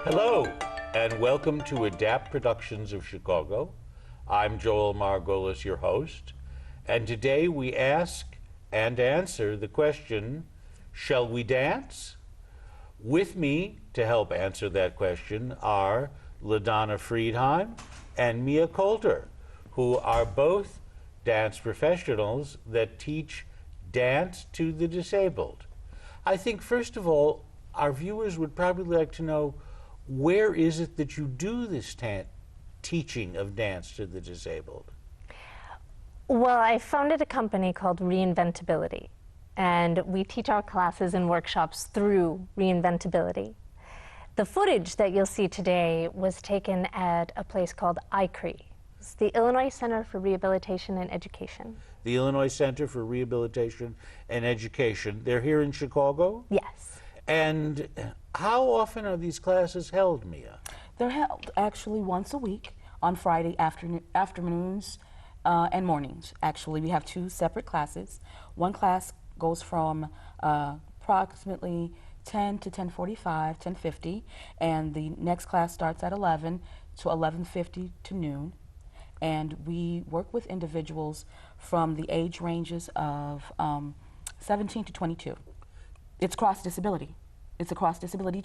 Hello, and welcome to Adapt Productions of Chicago. I'm Joel Margolis, your host, and today we ask and answer the question, shall we dance? With me to help answer that question are Ladonna Friedheim and Mia Coulter, who are both dance professionals that teach dance to the disabled. I think, first of all, our viewers would probably like to know, where is it that you do this teaching of dance to the disabled? Well, I founded a company called ReinventAbility, and we teach our classes and workshops through ReinventAbility. The footage that you'll see today was taken at a place called ICRE. It's the Illinois Center for Rehabilitation and Education. The Illinois Center for Rehabilitation and Education. They're here in Chicago? Yes. And how often are these classes held, Mia? They're held actually once a week on Friday afternoons and mornings. Actually, we have two separate classes. One class goes from approximately 10 to 10:45, 10:50, and the next class starts at 11 to 11:50 to noon. And we work with individuals from the age ranges of 17 to 22. It's cross-disability. It's a cross-disability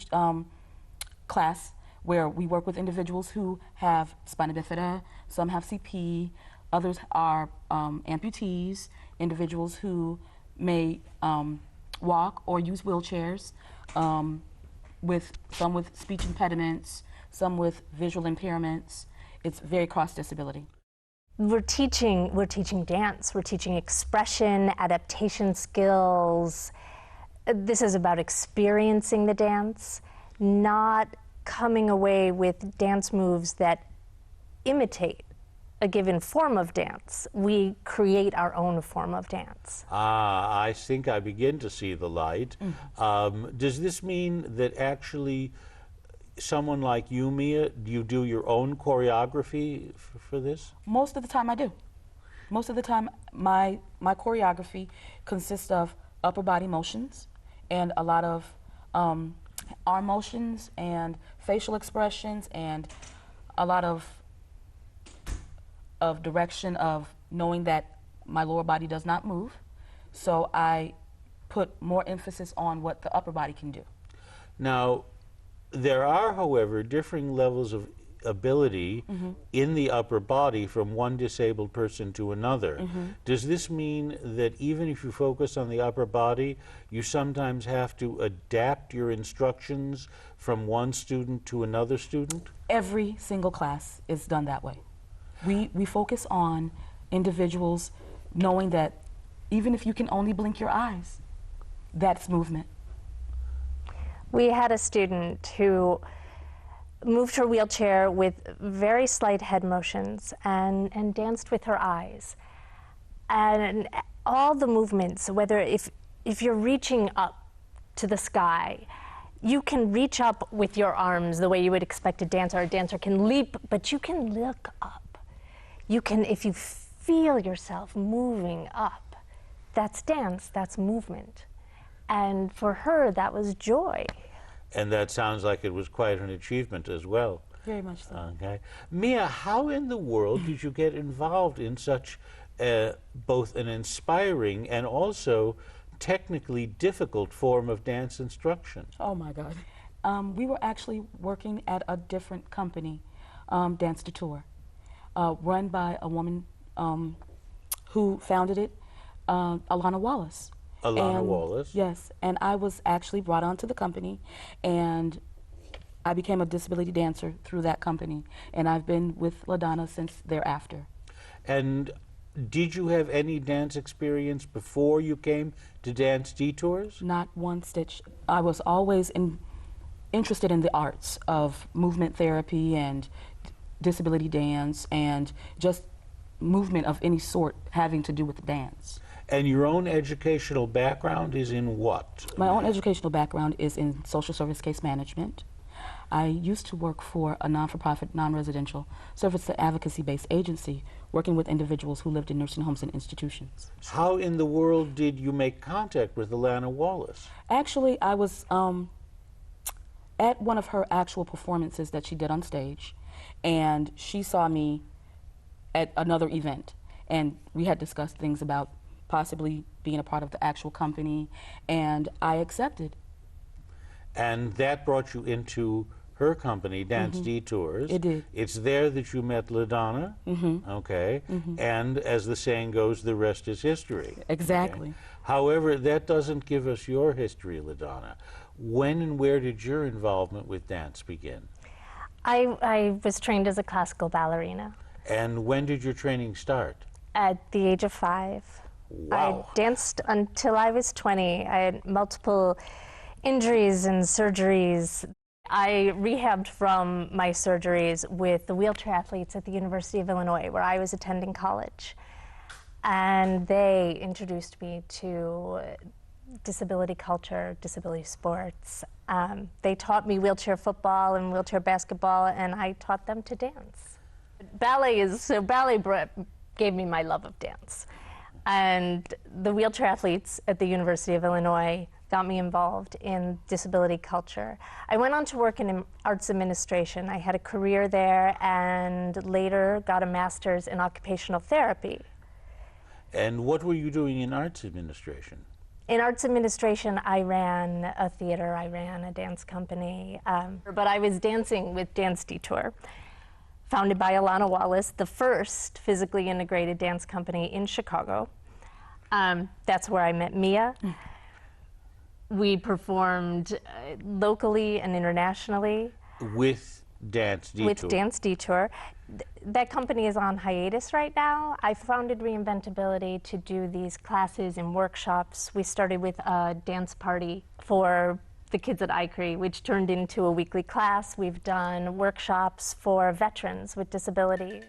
class where we work with individuals who have spina bifida, some have CP, others are amputees, individuals who may walk or use wheelchairs, with some with speech impediments, some with visual impairments. It's very cross-disability. We're teaching dance, we're teaching expression, adaptation skills. This is about experiencing the dance, not coming away with dance moves that imitate a given form of dance. We create our own form of dance. Ah, I think I begin to see the light. Mm-hmm. Does this mean that actually someone like you, Mia, do you do your own choreography for this? Most of the time I do. Most of the time my choreography consists of upper body motions and a lot of arm motions and facial expressions and a lot of direction of knowing that my lower body does not move. So I put more emphasis on what the upper body can do. Now, there are, however, differing levels of ability in the upper body from one disabled person to another. Does this mean that even if you focus on the upper body, you sometimes have to adapt your instructions from one student to another student? Every single class is done that way. We focus on individuals knowing that even if you can only blink your eyes, that's movement. We had a student who moved her wheelchair with very slight head motions and danced with her eyes. And all the movements, whether if you're reaching up to the sky, you can reach up with your arms the way you would expect a dancer can leap, but you can look up. You can, if you feel yourself moving up, that's dance, that's movement. And for her, that was joy. And that sounds like it was quite an achievement as well. Very much so. Okay. Mia, how in the world did you get involved in such both an inspiring and also technically difficult form of dance instruction? Oh my God. We were actually working at a different company, Dance to Tour, run by a woman who founded it, Alana Wallace. Alana Wallace? Yes, and I was actually brought onto the company, and I became a disability dancer through that company, and I've been with Ladonna since thereafter. And did you have any dance experience before you came to Dance Detours? Not one stitch. I was always interested in the arts of movement therapy and disability dance and just movement of any sort having to do with dance. And your own educational background is in what? My own educational background is in social service case management. I used to work for a non-for-profit, non-residential service advocacy-based agency working with individuals who lived in nursing homes and institutions. How in the world did you make contact with Alana Wallace? Actually, I was at one of her actual performances that she did on stage, and she saw me at another event, and we had discussed things about possibly being a part of the actual company, and I accepted. And that brought you into her company, Dance Detours. It did. It's there that you met Ladonna. Okay. And as the saying goes, the rest is history. Exactly. Okay? However, that doesn't give us your history, Ladonna. When and where did your involvement with dance begin? I was trained as a classical ballerina. And when did your training start? At the age of 5. Wow. I danced until I was 20. I had multiple injuries and surgeries. I rehabbed from my surgeries with the wheelchair athletes at the University of Illinois, where I was attending college. And they introduced me to disability culture, disability sports. They taught me wheelchair football and wheelchair basketball, and I taught them to dance. Ballet gave me my love of dance. And the wheelchair athletes at the University of Illinois got me involved in disability culture. I went on to work in arts administration. I had a career there and later got a master's in occupational therapy. And what were you doing in arts administration? In arts administration, I ran a theater, I ran a dance company, but I was dancing with Dance Detour, founded by Alana Wallace, the first physically integrated dance company in Chicago. That's where I met Mia. We performed locally and internationally. With Dance Detour? With Dance Detour. That company is on hiatus right now. I founded ReinventAbility to do these classes and workshops. We started with a dance party for the kids at ICRE, which turned into a weekly class. We've done workshops for veterans with disabilities.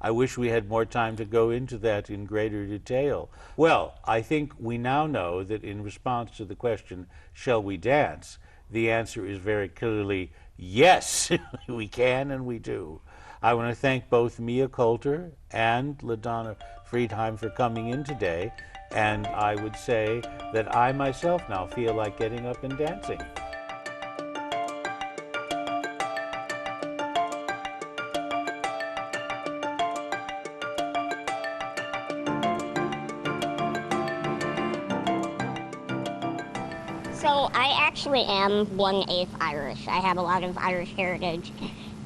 I wish we had more time to go into that in greater detail. Well, I think we now know that in response to the question, shall we dance? The answer is very clearly yes, we can and we do. I want to thank both Mia Coulter and Ladonna Friedheim for coming in today, and I would say that I myself now feel like getting up and dancing. So I actually am 1/8 Irish. I have a lot of Irish heritage.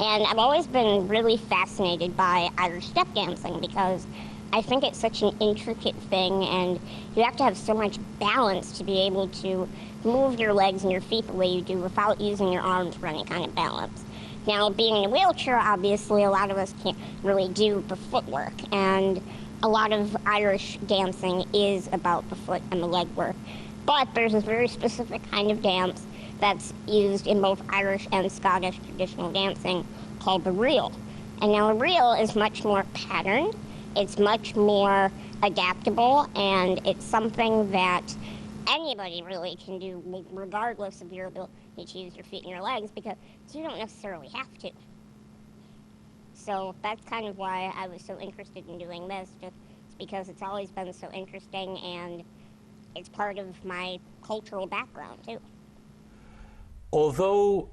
And I've always been really fascinated by Irish step dancing because I think it's such an intricate thing and you have to have so much balance to be able to move your legs and your feet the way you do without using your arms for any kind of balance. Now, being in a wheelchair, obviously, a lot of us can't really do the footwork. And a lot of Irish dancing is about the foot and the leg work. But there's a very specific kind of dance that's used in both Irish and Scottish traditional dancing called the reel. And now the reel is much more patterned, it's much more adaptable, and it's something that anybody really can do regardless of your ability to use your feet and your legs because you don't necessarily have to. So that's kind of why I was so interested in doing this, just because it's always been so interesting and it's part of my cultural background too. Although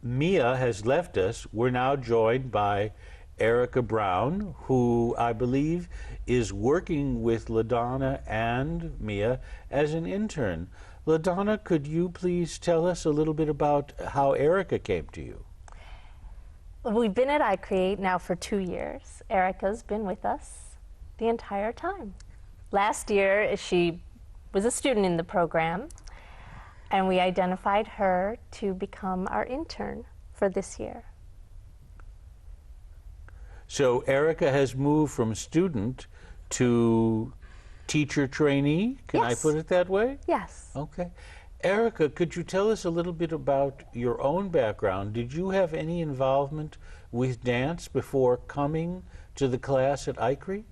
Mia has left us, we're now joined by Erica Brown, who I believe is working with Ladonna and Mia as an intern. Ladonna, could you please tell us a little bit about how Erica came to you? We've been at iCreate now for 2 years. Erica's been with us the entire time. Last year, she was a student in the program, and we identified her to become our intern for this year. So Erica has moved from student to teacher trainee, can Yes. I put it that way? Yes. Okay. Erica, could you tell us a little bit about your own background? Did you have any involvement with dance before coming to the class at ICRE?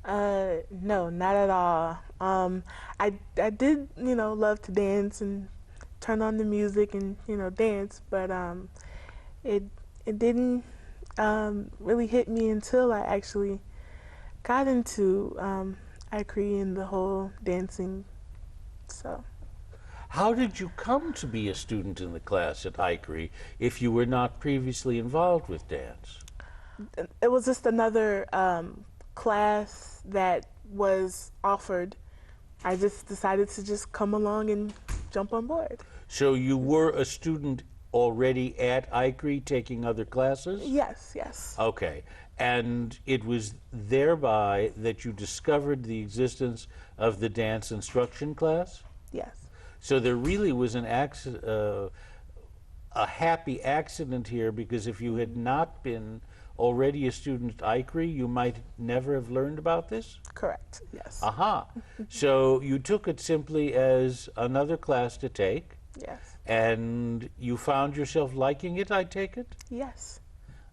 No, not at all. I did, love to dance and turn on the music and, dance, but it didn't really hit me until I actually got into ICRE and the whole dancing, so. How did you come to be a student in the class at ICRE if you were not previously involved with dance? It was just another class that was offered. I just decided to just come along and jump on board. So you were a student already at ICRE taking other classes? Yes, yes. Okay. And it was thereby that you discovered the existence of the dance instruction class? Yes. So there really was an accident, a happy accident here, because if you had not been already a student at ICRE, you might never have learned about this? Correct. Yes. Aha. So you took it simply as another class to take, Yes. and you found yourself liking it, I take it? Yes.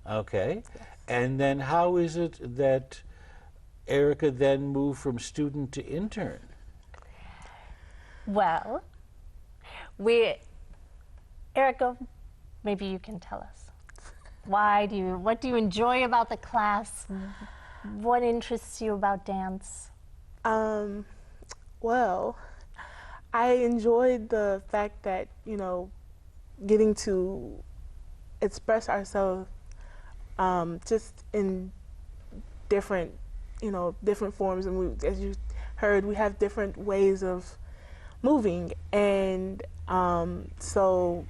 Okay. And then how is it that Erica then moved from student to intern? Well, Erica, maybe you can tell us. What do you enjoy about the class? What interests you about dance? Well, I enjoyed the fact that, getting to express ourselves just in different, different forms. And as you heard, we have different ways of moving. And so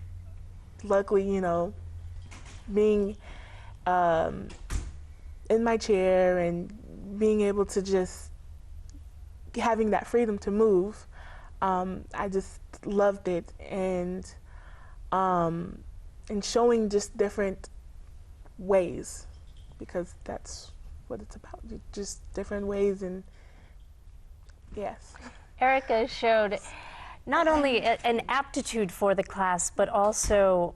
luckily, being in my chair and being able to just having that freedom to move, I just loved it. And showing just different ways, because that's what it's about, just different ways. And yes. Erica showed not only an aptitude for the class, but also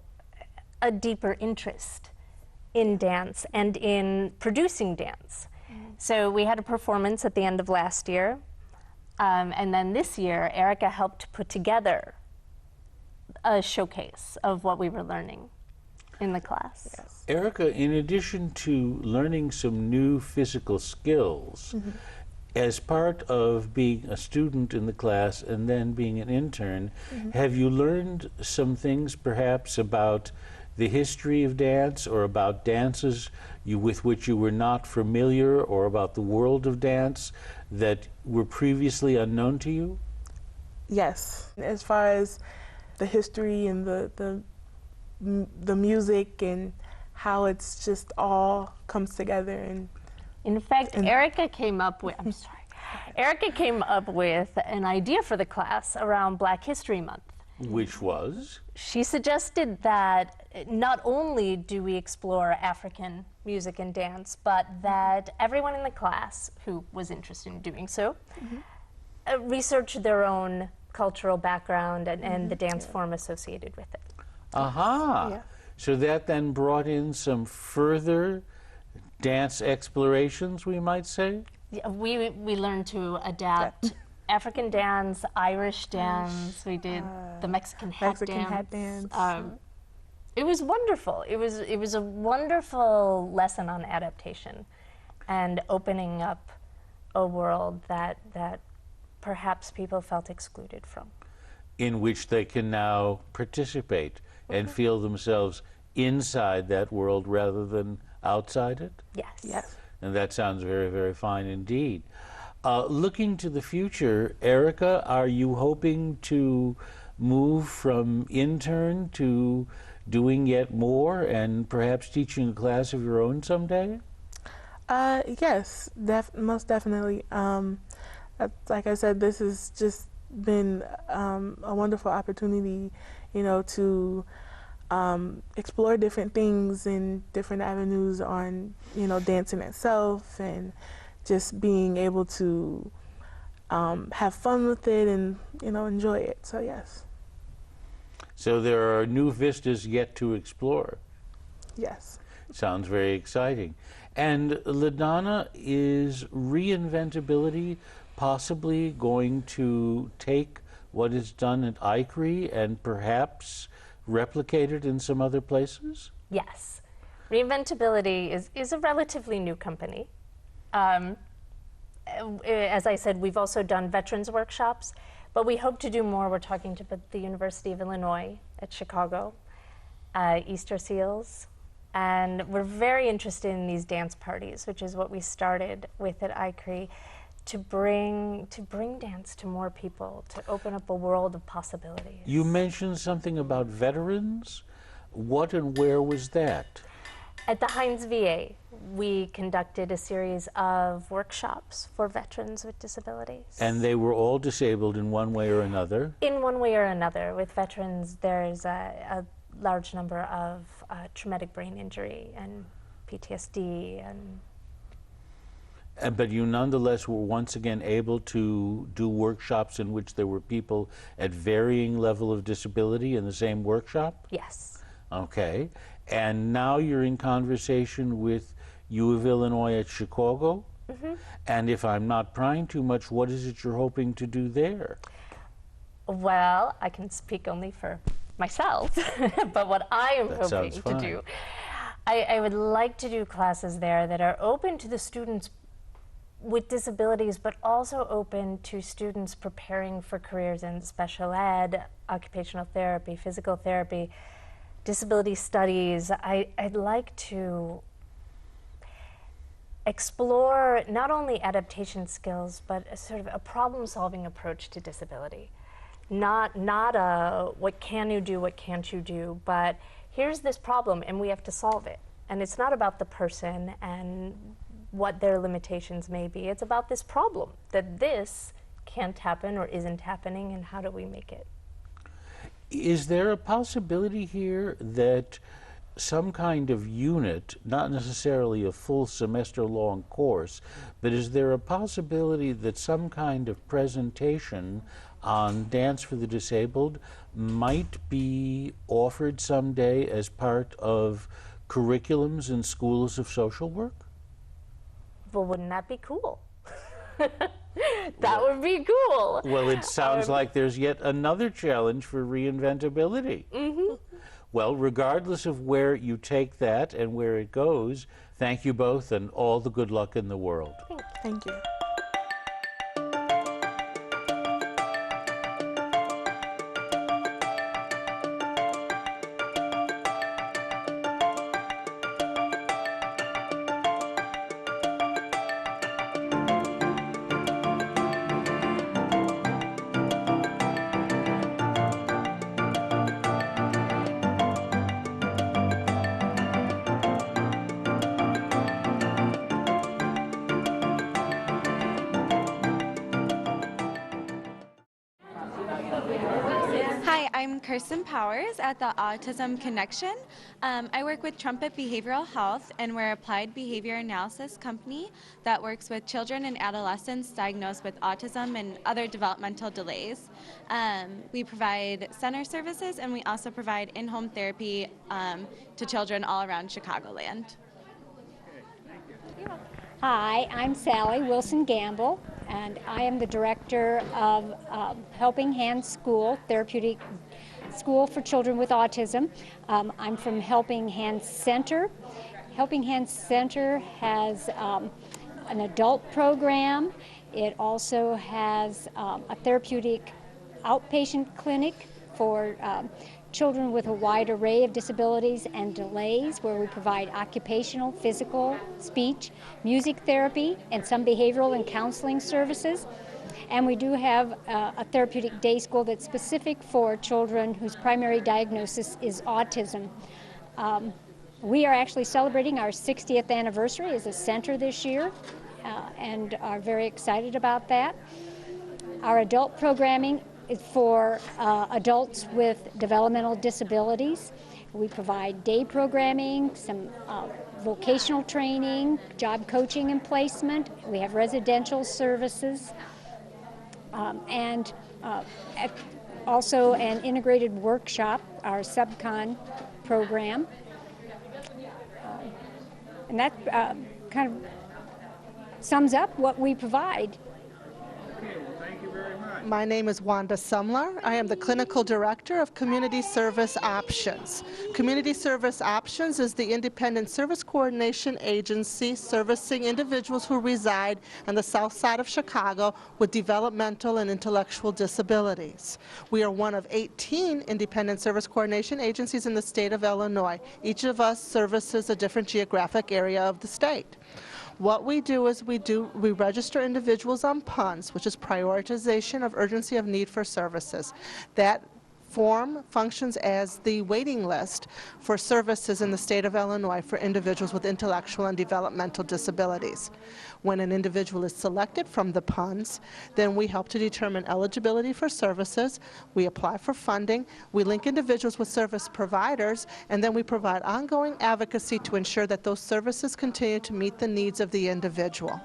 a deeper interest in dance and in producing dance. So we had a performance at the end of last year, and then this year, Erica helped put together a showcase of what we were learning in the class. Yes. Erica, in addition to learning some new physical skills, as part of being a student in the class and then being an intern, have you learned some things perhaps about the history of dance, or about dances with which you were not familiar, or about the world of dance that were previously unknown to you? Yes. As far as the history and the music and how it's just all comes together. And In fact, Erica came up with, Erica came up with an idea for the class around Black History Month. Which was? She suggested that not only do we explore African music and dance, but that everyone in the class who was interested in doing so research their own cultural background and the dance form associated with it. Aha! Yeah. So that then brought in some further dance explorations, we might say? Yeah, we learned to adapt African dance, Irish dance. We did the Mexican hat dance. It was wonderful. It was a wonderful lesson on adaptation and opening up a world that perhaps people felt excluded from. In which they can now participate and feel themselves inside that world rather than outside it? Yes. yes. And that sounds very, very fine indeed. Looking to the future, Erica, are you hoping to move from intern to doing yet more and perhaps teaching a class of your own someday? Yes, most definitely. Like I said, this has just been a wonderful opportunity, to explore different things and different avenues on, dancing itself, and just being able to have fun with it and, enjoy it. So yes. So there are new vistas yet to explore. Yes. Sounds very exciting. And Ladonna, is ReinventAbility possibly going to take what is done at ICRE and perhaps replicate it in some other places? Yes. ReinventAbility is a relatively new company. As I said, we've also done veterans workshops, But we hope to do more. We're talking to the University of Illinois at Chicago, Easter Seals, and we're very interested in these dance parties, which is what we started with at ICRE, to bring dance to more people, to open up a world of possibilities. You mentioned something about veterans. What and where was that? At the Heinz VA, we conducted a series of workshops for veterans with disabilities. And they were all disabled in one way or another? In one way or another. With veterans, there's a large number of traumatic brain injury and PTSD. But you nonetheless were once again able to do workshops in which there were people at varying level of disability in the same workshop? Yes. Okay. And now you're in conversation with U of Illinois at Chicago? Mm-hmm. And if I'm not prying too much, what is it you're hoping to do there? Well, I can speak only for myself, but what I am hoping to do, I would like to do classes there that are open to the students with disabilities, but also open to students preparing for careers in special ed, occupational therapy, physical therapy, disability studies. I'd like to explore not only adaptation skills, but a sort of a problem-solving approach to disability. Not a what can you do, what can't you do, but here's this problem and we have to solve it. And it's not about the person and what their limitations may be. It's about this problem, that this can't happen or isn't happening, and how do we make it? Is there a possibility here that some kind of unit, not necessarily a full semester-long course, but is there a possibility that some kind of presentation on Dance for the Disabled might be offered someday as part of curriculums in schools of social work? Well, wouldn't that be cool? That would be cool. Well, it sounds like there's yet another challenge for ReinventAbility. Mm-hmm. Well, regardless of where you take that and where it goes, thank you both and all the good luck in the world. Thank you. Hi, I'm Kirsten Powers at the Autism Connection. I work with Trumpet Behavioral Health, and we're an applied behavior analysis company that works with children and adolescents diagnosed with autism and other developmental delays. We provide center services, and we also provide in-home therapy to children all around Chicagoland. Hi, I'm Sally Wilson Gamble, and I am the director of Helping Hands School, Therapeutic School for Children with Autism. I'm from Helping Hands Center. Helping Hands Center has an adult program. It also has a therapeutic outpatient clinic for children with a wide array of disabilities and delays, where we provide occupational, physical, speech, music therapy, and some behavioral and counseling services. And we do have a therapeutic day school that's specific for children whose primary diagnosis is autism. We are actually celebrating our 60th anniversary as a center this year and are very excited about that. Our adult programming is for adults with developmental disabilities. We provide day programming, some vocational training, job coaching and placement. We have residential services, and also an integrated workshop, our subcon program. And that kind of sums up what we provide. Okay, well, thank you very much. My name is Wanda Sumler. I am the Clinical Director of Community Service Options. Community Service Options is the independent service coordination agency servicing individuals who reside on the south side of Chicago with developmental and intellectual disabilities. We are one of 18 independent service coordination agencies in the state of Illinois. Each of us services a different geographic area of the state. What we do is we register individuals on PUNS, which is prioritization of urgency of need for services. That form functions as the waiting list for services in the state of Illinois for individuals with intellectual and developmental disabilities. When an individual is selected from the PUNS, then we help to determine eligibility for services, we apply for funding, we link individuals with service providers, and then we provide ongoing advocacy to ensure that those services continue to meet the needs of the individual.